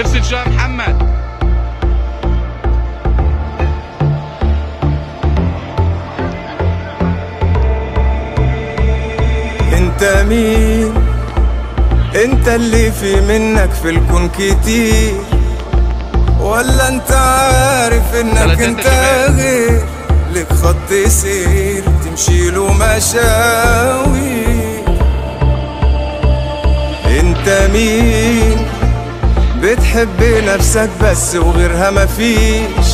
افصل شويه يا محمد. انت مين؟ انت اللي في منك في الكون كتير، ولا انت عارف انك انت غير؟ لك خط سير تمشيله مشاوي. انت مين؟ بتحب نفسك بس وغيرها مفيش،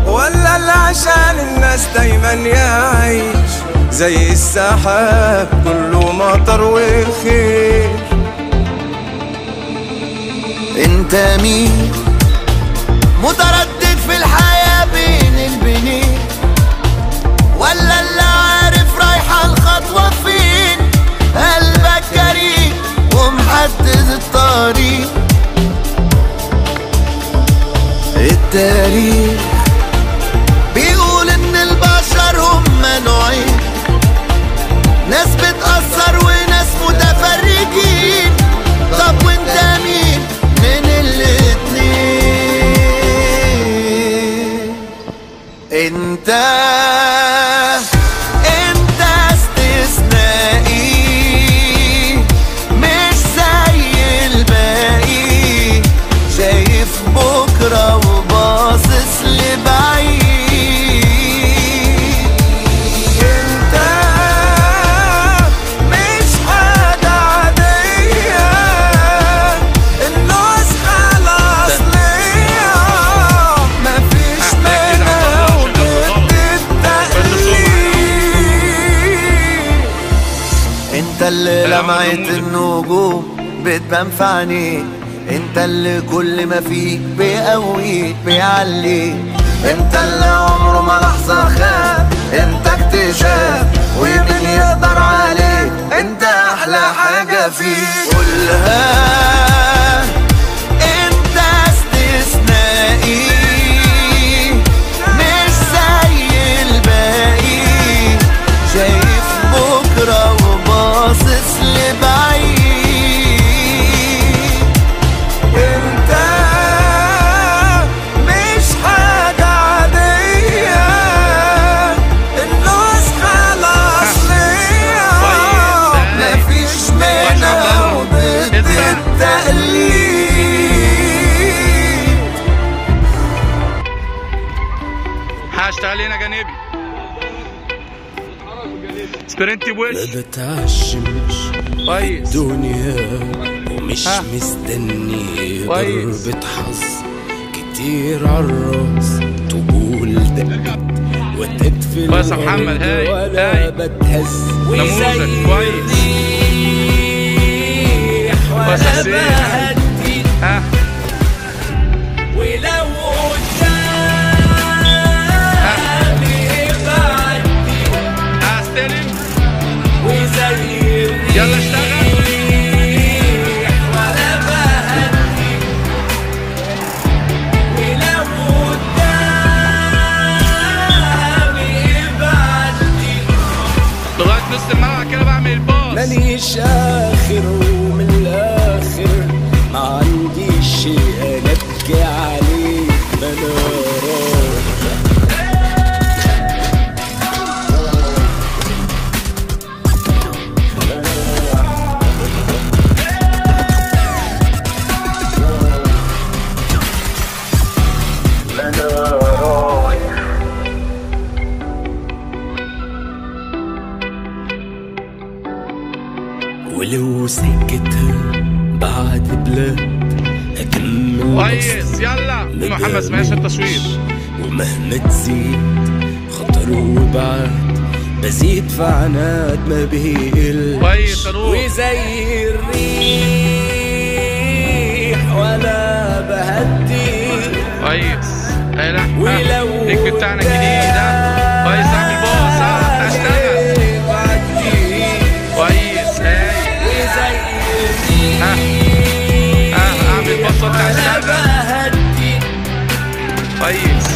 ولا اللي عشان الناس دايما يعيش زي السحاب كله مطر وخير؟ انت مين؟ متردد في الحياة بين البنين، ولا اللي عارف رايحة الخطوة فين؟ قلبك جريء ومحدد الطريق. التاريخ بيقول ان البشر هم نوعين، ناس بتأثر وناس متفرجين. طب وانت مين من الاتنين؟ انت استثنائي مش زي الباقي، شايف بكرة وباصص لبعيد. انت مش حاجة عادية، النسخة الأصلية مفيش منها وضد التقليد. انت اللي لمعت النجوم بتبان في عينيك، انت اللي كل ما فيك بيقويك بيعليك، انت اللي عمره ما لحظة خاب، انت اكتشاف ومين يقدر عليك، انت احلى حاجة فيك. قولها انت استثنائي مش زي الباقي، شايف بكرة وباصص لبعيد. انت مش حاجة عادية، النسخة الأصلية مفيش منها وضد التقليد. هشتغل هنا جانبي سبرنتي بوش. ما بتعشمش كويس الدنيا ومش مستني ضربة حظ كتير عالراس، طبول دقت وتدفي كويس يا محمد. هاي ولا بتهز نموذج كويس. كويس يا حسين. ولو استلم وزي يلا اشتغل. لغاية نص الملعب كده بعمل الباص. ماليش آخر ومن الآخر ما عنديش شيء أبكي عليه، ما أنا راضي. ولو سكتها بعد بلاد أكمل كويس يلا محمد سمعش التصوير. ومهما تزيد خطر وبعد بزيد في عناد ما بيقل. كويس اروح وزي الريح ولا بهدي. كويس. لا ولو النجم بتاعنا الجديد ده. كويس اعمل باص. هشتغل كويس. اعمل باص واطلع اشتغل كويس.